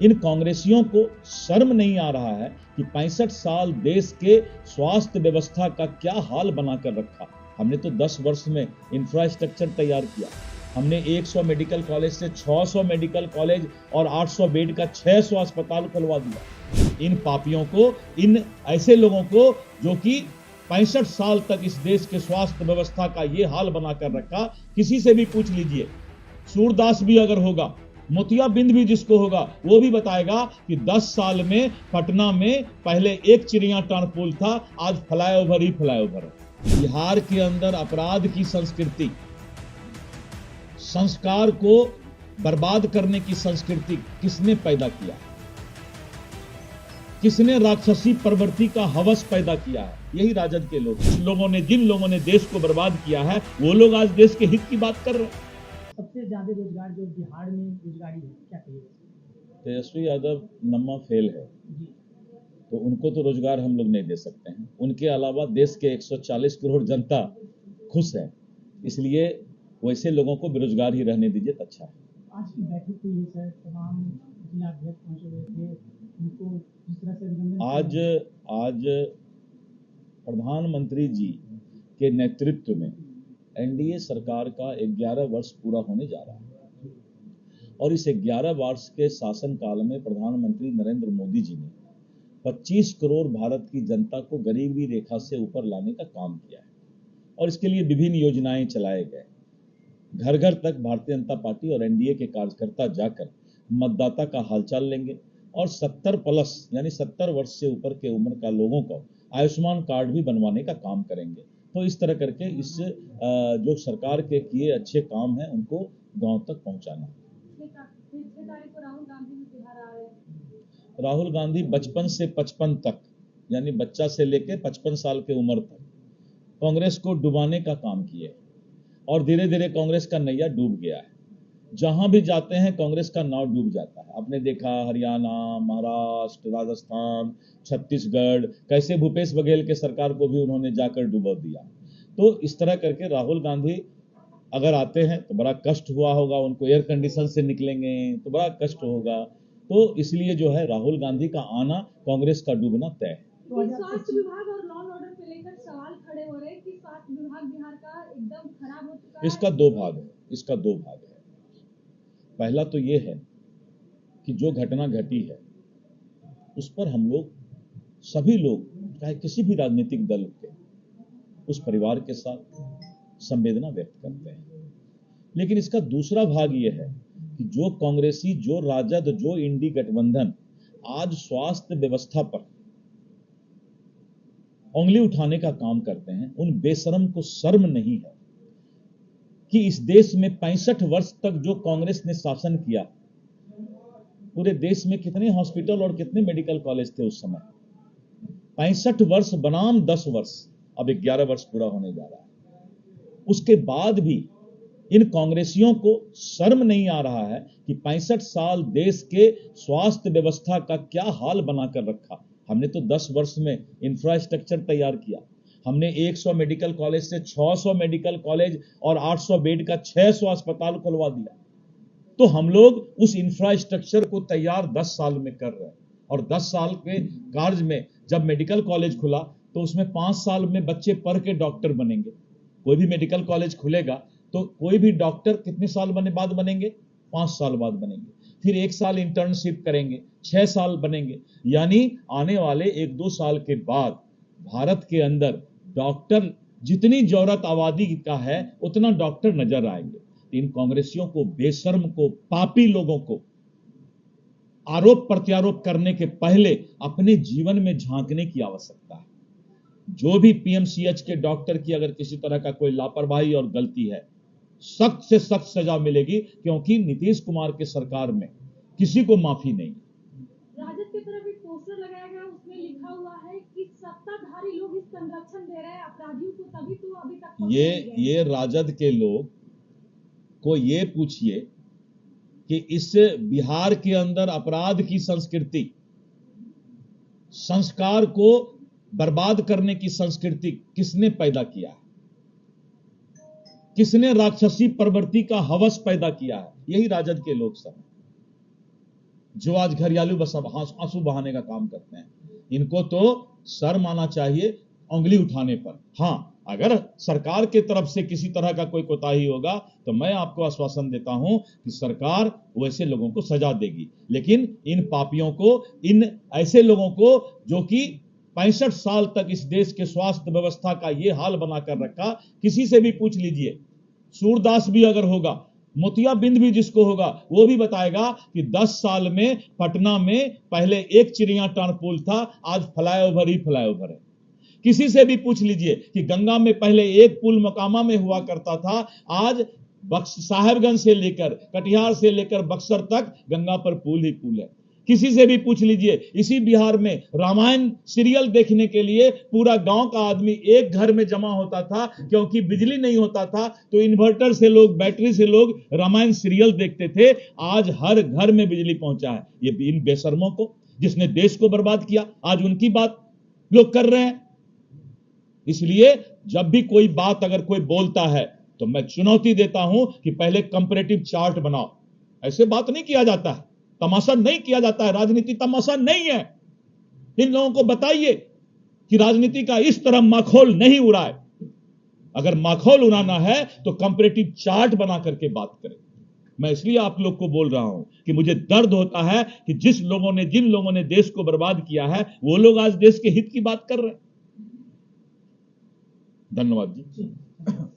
इन कांग्रेसियों को शर्म नहीं आ रहा है कि 65 साल देश के स्वास्थ्य व्यवस्था का क्या हाल बनाकर रखा। हमने तो 10 वर्ष में इंफ्रास्ट्रक्चर तैयार किया। हमने 100 मेडिकल कॉलेज से 600 मेडिकल कॉलेज और 800 बेड का 600 अस्पताल खुलवा दिया। इन पापियों को, इन ऐसे लोगों को जो कि 65 साल तक इस देश के स्वास्थ्य व्यवस्था का ये हाल बनाकर रखा, किसी से भी पूछ लीजिए, सूरदास भी अगर होगा, मोतियाबिंद भी जिसको होगा, वो भी बताएगा कि 10 साल में पटना में पहले एक चिड़िया टारपुल था, आज फ्लाईओवर ही फ्लाईओवर है। बिहार के अंदर अपराध की संस्कृति, संस्कार को बर्बाद करने की संस्कृति किसने पैदा किया? किसने राक्षसी प्रवृत्ति का हवस पैदा किया है? यही राजद के लोग। जिन लोगों ने देश को बर्बाद किया है, वो लोग आज देश के हित की बात कर रहे हैं। सबसे ज्यादा रोजगार जो बिहार में रोजगारी है, क्या कहिएगा? तेजस्वी यादव नम्मा फेल है, तो उनको तो रोजगार हम लोग नहीं दे सकते हैं। उनके अलावा देश के 140 करोड़ जनता खुश है, इसलिए वैसे लोगों को बेरोजगार ही रहने दीजिए तो अच्छा है। आज की बैठक हुई है सर, तमाम जिला अध्यक्ष पहुंचे हुए थे, उनको जिस तरह से अभिनंदन। आज प्रधानमंत्री जी के नेतृत्व में एनडीए सरकार का 11 वर्ष पूरा होने जा रहा है और इस 11 वर्ष के शासनकाल में प्रधानमंत्री नरेंद्र मोदी जी ने 25 करोड़ भारत की जनता को गरीबी रेखा से ऊपर लाने का काम किया है और इसके लिए विभिन्न योजनाएं चलाए गए। घर घर तक भारतीय जनता पार्टी और एनडीए के कार्यकर्ता जाकर मतदाता का हालचाल लेंगे और 70 प्लस यानी 70 वर्ष से ऊपर के उम्र का लोगों को आयुष्मान कार्ड भी बनवाने का काम करेंगे। तो इस तरह करके इस जो सरकार के किए अच्छे काम हैं उनको गांव तक पहुंचाना। राहुल गांधी बचपन से 55 तक यानी बच्चा से लेकर 55 साल के उम्र तक कांग्रेस को डुबाने का काम किए और धीरे धीरे कांग्रेस का नैया डूब गया है। जहां भी जाते हैं कांग्रेस का नाव डूब जाता है। आपने देखा हरियाणा, महाराष्ट्र, राजस्थान, छत्तीसगढ़ कैसे भूपेश बघेल के सरकार को भी उन्होंने जाकर डुबा दिया। तो इस तरह करके राहुल गांधी अगर आते हैं तो बड़ा कष्ट हुआ होगा, उनको एयर कंडीशन से निकलेंगे तो बड़ा कष्ट होगा। तो इसलिए जो है राहुल गांधी का आना कांग्रेस का डूबना तय है। स्वास्थ्य विभाग और लॉ एंड ऑर्डर को लेकर सवाल खड़े हो रहे हैं कि स्वास्थ्य विभाग बिहार का एकदम खराब हो चुका है। इसका दो भाग है। पहला तो ये है कि जो घटना घटी है उस पर हम लोग सभी लोग चाहे किसी भी राजनीतिक दल के उस परिवार के साथ संवेदना व्यक्त करते हैं। लेकिन इसका दूसरा भाग ये है कि जो कांग्रेसी, जो राजद, जो इंडी गठबंधन आज स्वास्थ्य व्यवस्था पर उंगली उठाने का काम करते हैं, उन बेशरम को शर्म नहीं है कि इस देश में 65 वर्ष तक जो कांग्रेस ने शासन किया, पूरे देश में कितने हॉस्पिटल और कितने मेडिकल कॉलेज थे उस समय? 65 वर्ष बनाम 10 वर्ष, अब 11 वर्ष पूरा होने जा रहा है। उसके बाद भी इन कांग्रेसियों को शर्म नहीं आ रहा है कि 65 साल देश के स्वास्थ्य व्यवस्था का क्या हाल बनाकर रखा। हमने तो 10 वर्ष में इंफ्रास्ट्रक्चर तैयार किया। हमने 100 मेडिकल कॉलेज से 600 मेडिकल कॉलेज और 800 बेड का 600 अस्पताल खुलवा दिया। तो हम लोग उस इंफ्रास्ट्रक्चर को तैयार 10 साल में कर रहे हैं और 10 साल के कार्य में जब मेडिकल कॉलेज खुला तो उसमें 5 साल में बच्चे पढ़ के डॉक्टर बनेंगे। कोई भी मेडिकल कॉलेज खुलेगा तो कोई भी डॉक्टर कितने साल बाद बनेंगे? 5 साल बाद बनेंगे। फिर 1 साल इंटर्नशिप करेंगे, 6 साल बनेंगे। यानी आने वाले 1-2 साल के बाद भारत के अंदर डॉक्टर, जितनी जरूरत आबादी का है उतना डॉक्टर नजर आएंगे। इन कांग्रेसियों को, बेशर्म को, पापी लोगों को आरोप प्रत्यारोप करने के पहले अपने जीवन में झांकने की आवश्यकता है। जो भी पीएमसीएच के डॉक्टर की अगर किसी तरह का कोई लापरवाही और गलती है, सख्त से सख्त सजा मिलेगी, क्योंकि नीतीश कुमार के सरकार में किसी को माफी नहीं। राजद की तरफ एक पोस्टर लगाया गया, उसमें लिखा हुआ है कि सत्ताधारी लोग इस संरक्षण दे रहे हैं अपराधियों को, तभी तो अभी तक ये राजद के लोग को ये पूछिए कि इस बिहार के अंदर अपराध की संस्कृति, संस्कार को बर्बाद करने की संस्कृति किसने पैदा किया है? किसने राक्षसी प्रवृत्ति का हवस पैदा किया है? यही राजद के लोग सब। जो आज घरियालू बस आंसू बहाने का काम करते हैं। इनको तो शर्म आना चाहिए उंगली उठाने पर। हां, अगर सरकार के तरफ से किसी तरह का कोई कोताही होगा तो मैं आपको आश्वासन देता हूं कि सरकार वैसे लोगों को सजा देगी, लेकिन इन पापियों को, इन ऐसे लोगों को जो कि 65 साल तक इस देश के स्वास्थ्य व्यवस्था का ये हाल बनाकर रखा, किसी से भी पूछ लीजिए, सूरदास भी अगर होगा, मोतियाबिंद भी जिसको होगा, वो भी बताएगा कि 10 साल में पटना में पहले एक चिड़िया टर्नपुल था, आज फ्लाईओवर ही फ्लाईओवर है। किसी से भी पूछ लीजिए कि गंगा में पहले एक पुल मकामा में हुआ करता था, आज साहेबगंज से लेकर कटिहार से लेकर बक्सर तक गंगा पर पुल ही पुल है। किसी से भी पूछ लीजिए, इसी बिहार में रामायण सीरियल देखने के लिए पूरा गांव का आदमी एक घर में जमा होता था, क्योंकि बिजली नहीं होता था तो इन्वर्टर से लोग, बैटरी से लोग रामायण सीरियल देखते थे। आज हर घर में बिजली पहुंचा है। ये इन बेशर्मों को, जिसने देश को बर्बाद किया, आज उनकी बात लोग कर रहे हैं। इसलिए जब भी कोई बात अगर कोई बोलता है तो मैं चुनौती देता हूं कि पहले कंपैरेटिव चार्ट बनाओ। ऐसे बात नहीं किया जाता है, तमाशा नहीं किया जाता है, राजनीति तमाशा नहीं है। इन लोगों को बताइए कि राजनीति का इस तरह माखौल नहीं उड़ाए। अगर माखौल उड़ाना है तो कंपैरेटिव चार्ट बना करके बात करें। मैं इसलिए आप लोग को बोल रहा हूं कि मुझे दर्द होता है कि जिन लोगों ने देश को बर्बाद किया है, वो लोग आज देश के हित की बात कर रहे हैं। धन्यवाद जी।